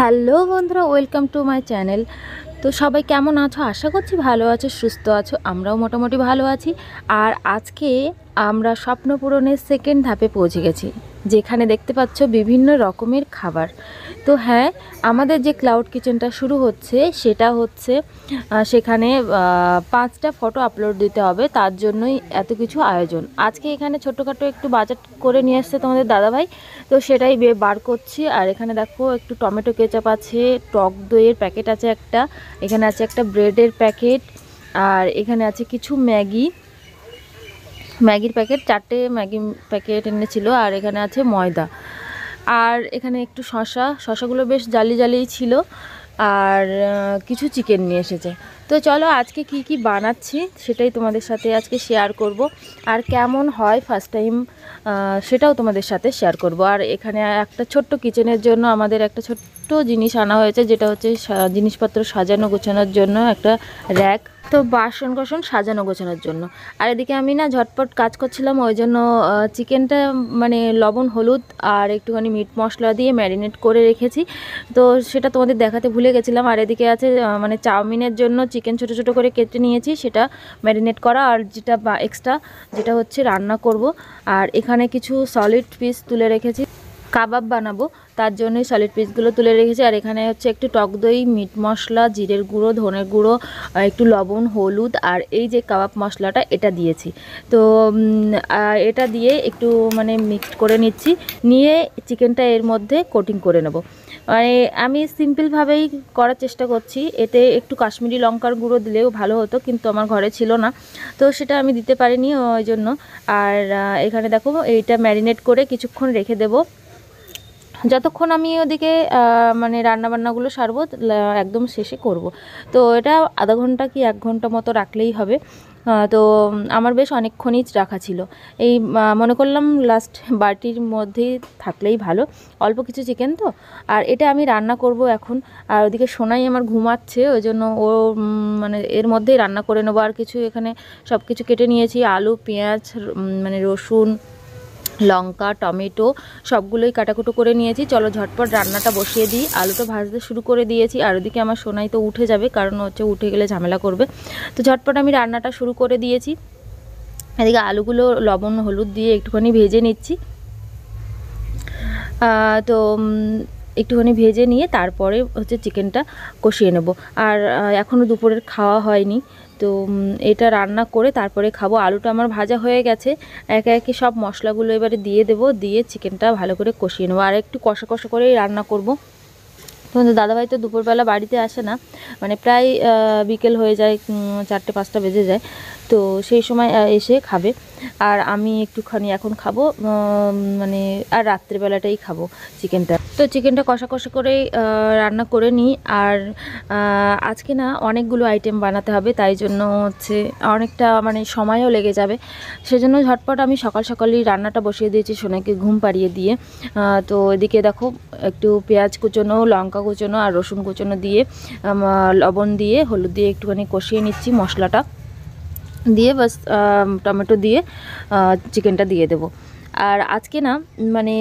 Hello বন্ধুরা, welcome to my channel. তো সবাই কেমন আছো? আশা করছি ভালো আছো, সুস্থ আছো। আমরাও মোটামুটি ভালো আছি। আর আজকে আমরা স্বপ্ন পূরণের সেকেন্ড ধাপে পৌঁছে গেছি, যেখানে দেখতে পাচ্ছ বিভিন্ন রকমের খাবার। তো হ্যাঁ, আমাদের যে ক্লাউড কিচেনটা শুরু হচ্ছে সেটা হচ্ছে সেখানে 5টা ফটো আপলোড দিতে হবে, তার জন্যই এত কিছু আয়োজন। আজকে এখানে ছোটোখাটো একটু বাজার করে নিয়ে আসছে তোমাদের দাদাভাই, তো সেটাই বার করছি। আর এখানে দেখো একটু টমেটো কেচাপ আছে, টক দইয়ের প্যাকেট আছে একটা, এখানে আছে একটা ব্রেডের প্যাকেট, আর এখানে আছে কিছু ম্যাগির প্যাকেট, 4টে ম্যাগি প্যাকেট এনেছিল। আর এখানে আছে ময়দা, আর এখানে একটু শশাগুলো বেশ জালি জালিই ছিল। আর কিছু চিকেন নিয়ে এসেছে। তো চলো আজকে কি কি বানাচ্ছি সেটাই তোমাদের সাথে আজকে শেয়ার করব। আর কেমন হয় ফার্স্ট টাইম সেটাও তোমাদের সাথে শেয়ার করব। আর এখানে একটা ছোট্ট কিচেনের জন্য আমাদের একটা ছোট্ট জিনিস আনা হয়েছে, যেটা হচ্ছে জিনিসপত্র সাজানো গোছানোর জন্য একটা র্যাক। তো বাসন কোসন সাজানো গোছানোর জন্য। আর এদিকে আমি না ঝটপট কাজ করছিলাম, ওই জন্য চিকেনটা মানে লবণ হলুদ আর একটুখানি মিট মশলা দিয়ে ম্যারিনেট করে রেখেছি। তো সেটা তোমাদের দেখাতে ভুলে গেছিলাম। আর এদিকে আছে মানে চাউমিনের জন্য চিকেন ছোটো ছোটো করে কেটে নিয়েছি, সেটা ম্যারিনেট করা। আর যেটা এক্সট্রা যেটা হচ্ছে রান্না করব। আর এখানে কিছু সলিড পিস তুলে রেখেছি, কাবাব বানাবো, তার জন্যই সলিড পিসগুলো তুলে রেখেছি। আর এখানে হচ্ছে একটু টক দই, মিট মশলা, জিরের গুঁড়ো, ধনের গুঁড়ো, একটু লবণ, হলুদ, আর এই যে কাবাব মশলাটা এটা দিয়েছি। তো এটা দিয়ে একটু মানে মিক্সড করে নিচ্ছি, নিয়ে চিকেনটা এর মধ্যে কোটিং করে নেব। মানে আমি সিম্পলভাবেই করার চেষ্টা করছি, এতে একটু কাশ্মীরি লঙ্কার গুঁড়ো দিলেও ভালো হতো, কিন্তু আমার ঘরে ছিল না, তো সেটা আমি দিতে পারিনি ওই জন্য। আর এখানে দেখো এইটা ম্যারিনেট করে কিছুক্ষণ রেখে দেবো, যতক্ষণ আমি ওদিকে মানে রান্নাবান্নাগুলো সারবো, একদম শেষে করব। তো এটা আধা ঘন্টা কি 1 ঘন্টা মতো রাখলেই হবে। তো আমার বেশ অনেকক্ষণই রাখা ছিল, এই মনে করলাম লাস্ট বাটির মধ্যেই থাকলেই ভালো, অল্প কিছু চিকেন তো। আর এটা আমি রান্না করব এখন। আর ওদিকে সোনাই আমার ঘুমাচ্ছে, ওই জন্য ও মানে এর মধ্যেই রান্না করে নেবো। আর কিছু এখানে সব কিছু কেটে নিয়েছি, আলু, পেঁয়াজ, মানে রসুন, লঙ্কা, টমেটো সবগুলোই কাটাকুটো করে নিয়েছি। চলো ঝটপট রান্নাটা বসিয়ে দিই। আলুটা ভাজতে শুরু করে দিয়েছি। আর ওদিকে আমার সোনাই তো উঠে যাবে, কারণ হচ্ছে উঠে গেলে ঝামেলা করবে। তো ঝটপট আমি রান্নাটা শুরু করে দিয়েছি। এদিকে আলুগুলো লবণ হলুদ দিয়ে একটুখানি ভেজে নিচ্ছি। তো একটুখানি ভেজে নিয়ে তারপরে হচ্ছে চিকেনটা কষিয়ে নেব। আর এখনও দুপুরের খাওয়া হয়নি, তো এটা রান্না করে তারপরে খাবো। আলুটা আমার ভাজা হয়ে গেছে, একে একে সব মশলাগুলো এবারে দিয়ে দেবো, দিয়ে চিকেনটা ভালো করে কষিয়ে নেবো। আর একটু কষা কষা করেই রান্না করব। তোমাদের দাদাভাই তো দুপুরবেলা বাড়িতে আসে না, মানে প্রায় বিকেল হয়ে যায়, 4টে 5টা বেজে যায়। তো সেই সময় এসে খাবে। আর আমি একটুখানি এখন খাবো, মানে আর রাত্রেবেলাটাই খাবো চিকেনটা। তো চিকেনটা কষা কষা করেই রান্না করে নিই। আর আজকে না অনেকগুলো আইটেম বানাতে হবে, তাই জন্য হচ্ছে অনেকটা মানে সময়ও লেগে যাবে। সেজন্য ঝটপট আমি সকাল সকালই রান্নাটা বসিয়ে দিয়েছি, সোনাকে ঘুম পাড়িয়ে দিয়ে। তো এদিকে দেখো একটু পেঁয়াজ কুচোনো, লঙ্কা কুচোনো আর রসুন কুচোনো দিয়ে, লবণ দিয়ে, হলুদ দিয়ে একটুখানি কষিয়ে নিচ্ছি, মশলাটা দিয়ে বাস টমেটো দিয়ে চিকেনটা দিয়ে দেবো। আর আজকে না মানে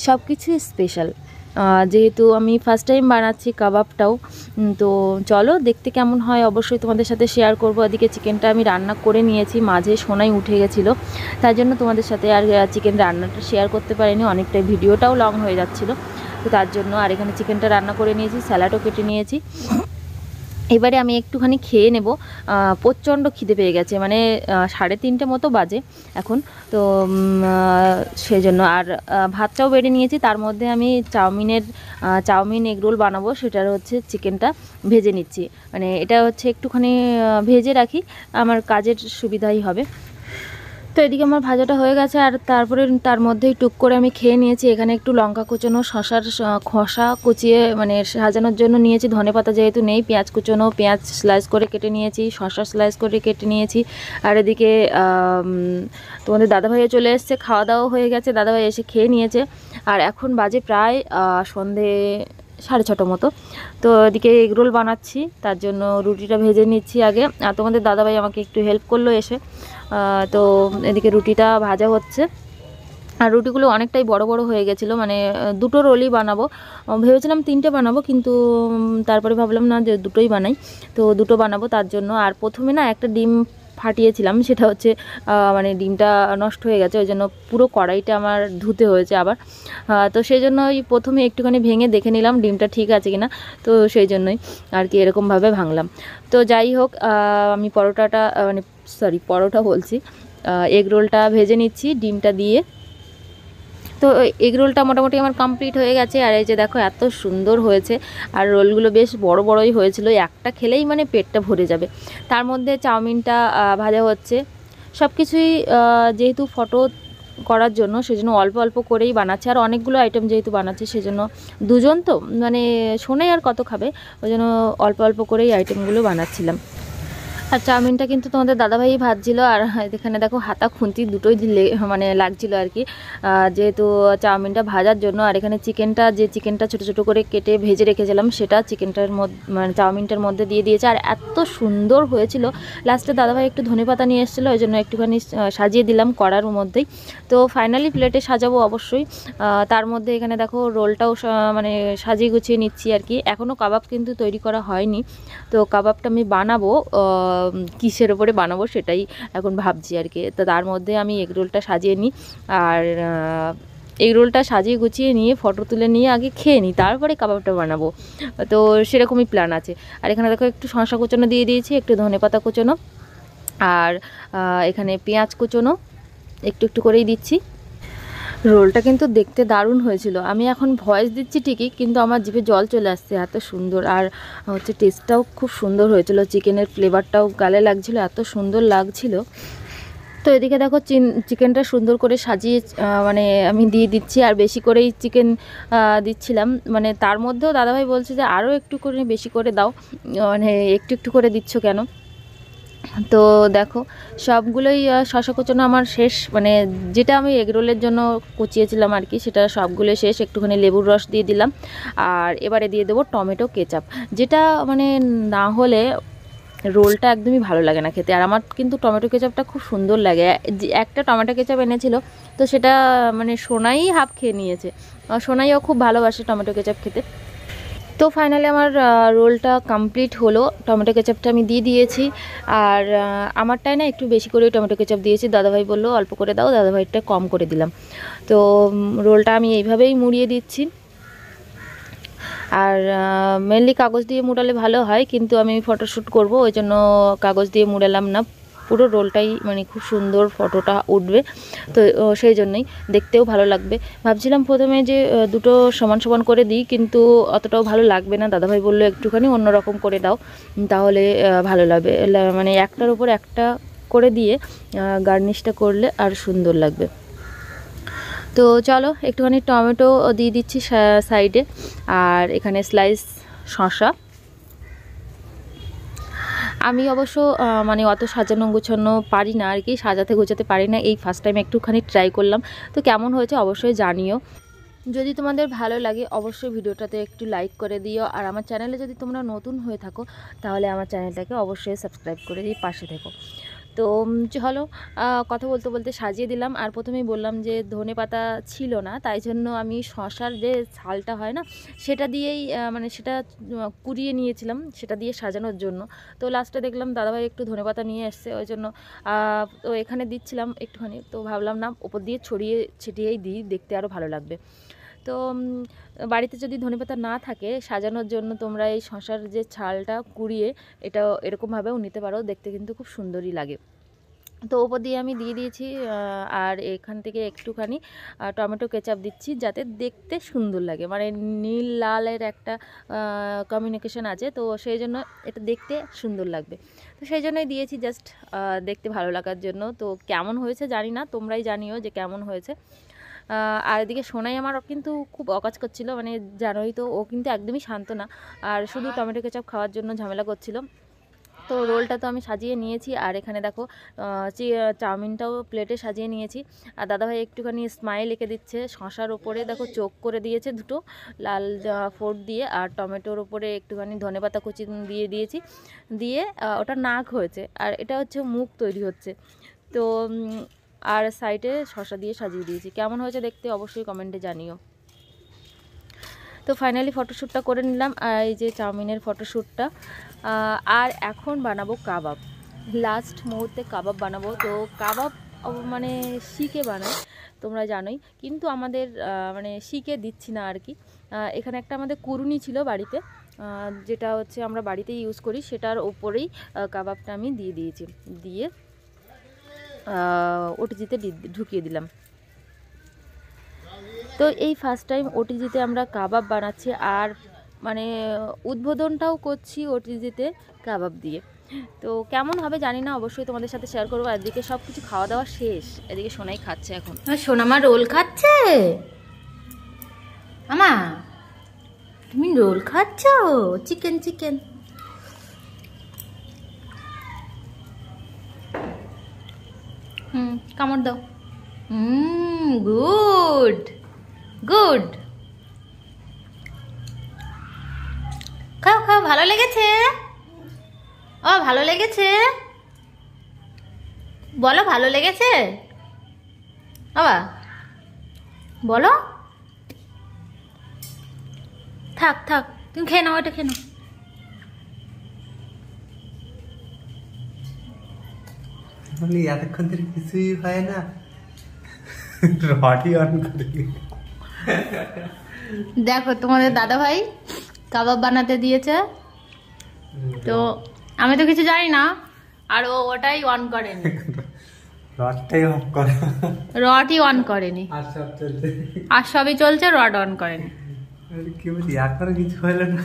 সব কিছু স্পেশাল, যেহেতু আমি ফার্স্ট টাইম বানাচ্ছি কাবাবটাও। তো চলো দেখতে কেমন হয় অবশ্যই তোমাদের সাথে শেয়ার করবো। এদিকে চিকেনটা আমি রান্না করে নিয়েছি, মাঝে সোনাই উঠে গেছিলো, তাই জন্য তোমাদের সাথে আর চিকেন রান্নাটা শেয়ার করতে পারিনি, অনেকটাই ভিডিওটাও লং হয়ে যাচ্ছিলো, তো তার জন্য। আর এখানে চিকেনটা রান্না করে নিয়েছি, স্যালাডও কেটে নিয়েছি। এবারে আমি একটুখানি খেয়ে নেব, প্রচণ্ড খিদে পেয়ে গেছে, মানে 3:30 মতো বাজে এখন। তো সেই জন্য। আর ভাতটাও বেড়ে নিয়েছি, তার মধ্যে আমি চাউমিন এগরোল বানাবো, সেটার হচ্ছে চিকেনটা ভেজে নিচ্ছি। মানে এটা হচ্ছে একটুখানি ভেজে রাখি, আমার কাজের সুবিধাই হবে। তো এদিকে আমার ভাজাটা হয়ে গেছে। আর তারপরে তার মধ্যেই টুক করে আমি খেয়ে নিয়েছি। এখানে একটু লঙ্কা কুচোনো, শশার খোসা কুচিয়ে মানে সাজানোর জন্য নিয়েছি, ধনেপাতা যেহেতু নেই, পেঁয়াজ কুচোনো, পেঁয়াজ স্লাইস করে কেটে নিয়েছি, শশা স্লাইস করে কেটে নিয়েছি। আর এদিকে তোমাদের দাদাভাইও চলে এসছে, খাওয়া দাওয়া হয়ে গেছে, দাদাভাই এসে খেয়ে নিয়েছে। আর এখন বাজে প্রায় সন্ধে 6:30 মতো। তো এদিকে এগরোল বানাচ্ছি, তার জন্য রুটিটা ভেজে নিচ্ছি আগে। আর তোমাদের দাদাভাই আমাকে একটু হেল্প করলো এসে। তো এদিকে রুটিটা ভাজা হচ্ছে। আর রুটিগুলো অনেকটাই বড় বড় হয়ে গেছিলো, মানে দুটো রোলই বানাবো, ভেবেছিলাম 3টে বানাবো, কিন্তু তারপরে ভাবলাম না যে দুটোই বানাই, তো দুটো বানাবো তার জন্য। আর প্রথমে না একটা ডিম ফাটিয়েছিলাম, সেটা হচ্ছে মানে ডিমটা নষ্ট হয়ে গেছে, ওই জন্য পুরো কড়াইটা আমার ধুতে হয়েছে আবার। তো সেই জন্য ওই প্রথমে একটুখানি ভেঙে দেখে নিলাম ডিমটা ঠিক আছে কিনা, তো সেই জন্যই আর কি এরকমভাবে ভাঙলাম। তো যাই হোক, আমি পরোটাটা মানে পরোটা বলছি, এগ রোলটা ভেজে নিচ্ছি ডিমটা দিয়ে। তো এগ রোলটা মোটামুটি আমার কমপ্লিট হয়ে গেছে। আর এই যে দেখো এত সুন্দর হয়েছে, আর রোলগুলো বেশ বড় বড়ই হয়েছিল, একটা খেলেই মানে পেটটা ভরে যাবে। তার মধ্যে চাউমিনটা ভাজা হচ্ছে। সব কিছুই যেহেতু ফটো করার জন্য সেজন্য অল্প অল্প করেই বানাচ্ছে, আর অনেকগুলো আইটেম যেহেতু বানাচ্ছে সেজন্য দুজন তো মানে শোনাই আর কত খাবে, ওই জন্য অল্প অল্প করেই আইটেমগুলো বানাচ্ছিলাম। আর চাউমিনটা কিন্তু তোমাদের দাদাভাই ভাজছিল, আর এখানে দেখো হাতা খুন্তি দুটোই মানে লাগছিল আর কি, যেহেতু চাউমিনটা ভাজার জন্য। আর এখানে চিকেনটা ছোটো ছোটো করে কেটে ভেজে রেখেছিলাম, সেটা চিকেনটার মধ্যে মানে চাউমিনটার মধ্যে দিয়ে দিয়েছে, আর এত সুন্দর হয়েছিল। লাস্টে দাদাভাই একটু ধনেপাতা নিয়ে এসেছিলো, ওই জন্য একটুখানি সাজিয়ে দিলাম কড়ার মধ্যেই। তো ফাইনালি প্লেটে সাজাবো অবশ্যই। তার মধ্যে এখানে দেখো রোলটাও মানে সাজিয়ে গুছিয়ে নিচ্ছি আর কি। এখনও কাবাব কিন্তু তৈরি করা হয়নি, তো কাবাবটা আমি বানাবো, কিসের ওপরে বানাবো সেটাই এখন ভাবছি আর কি। তো তার মধ্যে আমি এগ রোলটা সাজিয়ে নিই, আর এগ রোলটা সাজিয়ে গুছিয়ে নিয়ে ফটো তুলে নিয়ে আগে খেয়ে নিই, তারপরে কাবাবটা বানাবো। তো সেরকমই প্ল্যান আছে। আর এখানে দেখো একটু শসা কুচোনো দিয়ে দিয়েছি, একটু ধনেপাতা কুচোনো, আর এখানে পেঁয়াজ কুচোনো একটু একটু করেই দিচ্ছি। রোলটা কিন্তু দেখতে দারুণ হয়েছিল। আমি এখন ভয়েস দিচ্ছি ঠিকই, কিন্তু আমার জিভে জল চলে আসছে, এত সুন্দর। আর হচ্ছে টেস্টটাও খুব সুন্দর হয়েছিল, চিকেনের ফ্লেভারটাও গালে লাগছিল, এত সুন্দর লাগছিল। তো এদিকে দেখো চিকেনটা সুন্দর করে সাজিয়ে মানে আমি দিয়ে দিচ্ছি, আর বেশি করেই চিকেন দিচ্ছিলাম। মানে তার মধ্যেও দাদাভাই বলছে যে আরও একটু করে বেশি করে দাও, মানে একটু একটু করে দিচ্ছ কেন। তো দেখো সবগুলোই শসা কুচানো আমার শেষ, মানে যেটা আমি এগরোলের জন্য কুচিয়েছিলাম আর কি, সেটা সবগুলো শেষ। একটুখানি লেবুর রস দিয়ে দিলাম, আর এবারে দিয়ে দেবো টমেটো কেচাপ, যেটা মানে না হলে রোলটা একদমই ভালো লাগে না খেতে। আর আমার কিন্তু টমেটো কেচাপটা খুব সুন্দর লাগে। একটা টমেটো কেচাপ এনেছিল, তো সেটা মানে সোনাই হাফ খেয়ে নিয়েছে। সোনাইও খুব ভালোবাসে টমেটো কেচাপ খেতে। তো ফাইনালি আমার রোলটা কমপ্লিট হলো, টমেটো কেচাপটা আমি দিয়ে দিয়েছি। আর আমারটায় না একটু বেশি করে টমেটো কেচাপ দিয়েছি, দাদাভাই বললো অল্প করে দাও, দাদাভাইটা কম করে দিলাম। তো রোলটা আমি এইভাবেই মুড়িয়ে দিচ্ছি। আর মেনলি কাগজ দিয়ে মুড়ালে ভালো হয়, কিন্তু আমি ফটোশ্যুট করব, ওই জন্য কাগজ দিয়ে মুড়ালাম না। পুরো রোলটাই মানে খুব সুন্দর ফটোটা উঠবে, তো সেই জন্যই দেখতেও ভালো লাগবে। ভাবছিলাম প্রথমে যে দুটো সমান সমান করে দিই, কিন্তু অতটাও ভালো লাগবে না। দাদাভাই বললো একটুখানি অন্যরকম করে দাও, তাহলে ভালো লাগবে, মানে একটার উপর একটা করে দিয়ে গার্নিশটা করলে আর সুন্দর লাগবে। তো চলো একটুখানি টমেটো দিয়ে দিচ্ছি সাইডে, আর এখানে স্লাইস শসা। আমি অবশ্য মানে অত সাজানো গোছানো পারি না আর কি, সাজাতে গোছাতে পারি না, এই ফার্স্ট টাইম একটুখানি ট্রাই করলাম। তো কেমন হয়েছে অবশ্যই জানিও। যদি তোমাদের ভালো লাগে অবশ্যই ভিডিওটাতে একটু লাইক করে দিও, আর আমার চ্যানেলে যদি তোমরা নতুন হয়ে থাকো তাহলে আমার চ্যানেলটাকে অবশ্যই সাবস্ক্রাইব করে দিয়ে পাশে থেকো। তো চলো কথা বলতে বলতে সাজিয়ে দিলাম। আর প্রথমেই বললাম যে ধনেপাতা ছিল না, তাই জন্য আমি শসার যে ছালটা হয় না সেটা দিয়েই মানে সেটা কুড়িয়ে নিয়েছিলাম, সেটা দিয়ে সাজানোর জন্য। তো লাস্টে দেখলাম দাদাভাই একটু ধনেপাতা নিয়ে এসছে, ওই জন্য তো এখানে দিচ্ছিলাম একটুখানি, তো ভাবলাম না ওপর দিয়ে ছড়িয়ে ছিটিয়েই দিই, দেখতে আরও ভালো লাগবে। তো বাড়িতে যদি ধনেপাতা না থাকে সাজানোর জন্য তোমরা এই শসার যে ছালটা কুড়িয়ে এটা এরকমভাবেও নিতে পারো, দেখতে কিন্তু খুব সুন্দরই লাগে। তো ওপর দিয়ে আমি দিয়ে দিয়েছি, আর এখান থেকে একটুখানি টমেটো কেচাপ দিচ্ছি, যাতে দেখতে সুন্দর লাগে, মানে নীল লালের একটা কমিউনিকেশন আছে, তো সেই জন্য এটা দেখতে সুন্দর লাগবে। তো সেই জন্যই দিয়েছি, জাস্ট দেখতে ভালো লাগার জন্য। তো কেমন হয়েছে জানি না, তোমরাই জানিও যে কেমন হয়েছে। আর এদিকে সোনাই আমার কিন্তু খুব অকাজ করছিল, মানে জানোই তো ও কিন্তু একদমই শান্ত না, আর শুধু টমেটো কেচাপ খাওয়ার জন্য ঝামেলা করছিল। তো রোলটা তো আমি সাজিয়ে নিয়েছি, আর এখানে দেখো চাউমিনটাও প্লেটে সাজিয়ে নিয়েছি। আর দাদাভাই একটুখানি স্মাইল এঁকে দিচ্ছে, শসার ওপরে দেখো চোখ করে দিয়েছে দুটো লাল ফোড় দিয়ে, আর টমেটোর ওপরে একটুখানি ধনেপাতা কুচি দিয়ে দিয়েছি, দিয়ে ওটা নাক হয়েছে, আর এটা হচ্ছে মুখ তৈরি হচ্ছে। তো আর সাইডে শসা দিয়ে সাজিয়ে দিয়েছি। কেমন হয়েছে দেখতে অবশ্যই কমেন্টে জানিও। তো ফাইনালি ফটোশ্যুটটা করে নিলাম, এই যে চাউমিনের ফটোশ্যুটটা। আর এখন বানাবো কাবাব, লাস্ট মুহূর্তে কাবাব বানাবো। তো কাবাব মানে শিকে বানাই তোমরা জানোই, কিন্তু আমাদের মানে শিকে দিচ্ছি না আর কি। এখানে একটা আমাদের কুরুনি ছিল বাড়িতে, যেটা হচ্ছে আমরা বাড়িতে ইউজ করি, সেটার ওপরেই কাবাবটা আমি দিয়ে দিয়েছি, দিয়ে ওটিজিতে ঢুকিয়ে দিলাম। তো এই ফার্স্ট টাইম ওটিজিতে আমরা কাবাব বানাচ্ছি, আর মানে উদ্বোধনটাও করছি ওটিজিতে কাবাব দিয়ে। তো কেমন হবে জানি না, অবশ্যই তোমাদের সাথে শেয়ার করবো। এদিকে সব কিছু খাওয়া দাওয়া শেষ, এদিকে সোনাই খাচ্ছে এখন। সোনামা রোল খাচ্ছে। আমা তুমি রোল খাচ্ছ? Chicken chicken. কামড় দাও। গুড গুড, খাও খাও। ভালো লেগেছে? ও ভালো লেগেছে, বলো ভালো লেগেছে বাবা, বলো। থাক থাক, তুমি খেয়ে নাও, এটা খেয়ে নাও। এতক্ষণ ধরে কিছুই হয় না, রডই অন করে। দেখো তোমাদের দাদা ভাই কাবাব বানাতে দিয়েছে, তো আমি তো কিছু জানি না, আর ও ওটাই অন করেনি, রডটাই অফ করে, রডই অন করেনি, আর সব চলছে, আর সবই চলছে, রড অন করেনি। কি বলি, এখনো কিছু হলো না,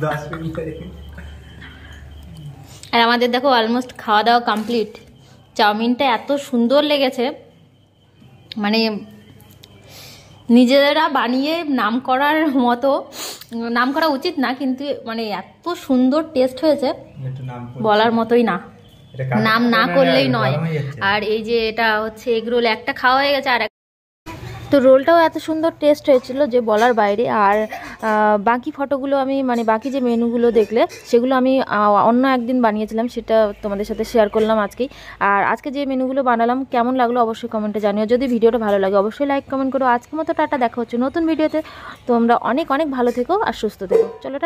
10 মিনিট। আর আমাদের দেখো অলমোস্ট খাওয়া দাওয়া কমপ্লিট। চাউমিনটা এত সুন্দর লেগেছে, মানে নিজেরা বানিয়ে নাম করার মতো, নাম করা উচিত না, কিন্তু মানে এত সুন্দর টেস্ট হয়েছে বলার মতোই না, নাম না করলেই নয়। আর এই যে এটা হচ্ছে এগ রোল, একটা খাওয়া হয়ে গেছে, আর তো রোলটাও এত সুন্দর টেস্ট হয়েছিল যে বলার বাইরে। আর বাকি ফটোগুলো আমি মানে বাকি যে মেনুগুলো দেখলে সেগুলো আমি অন্য একদিন বানিয়েছিলাম, সেটা তোমাদের সাথে শেয়ার করলাম আজকেই। আর আজকে যে মেনুগুলো বানালাম কেমন লাগলো অবশ্যই কমেন্টে জানিও। যদি ভিডিওটা ভালো লাগে অবশ্যই লাইক কমেন্ট করো। আজকের মতো টাটা, দেখা হচ্ছে নতুন ভিডিওতে। তোমরা অনেক অনেক ভালো থেকো আর সুস্থ থেকো। চলো।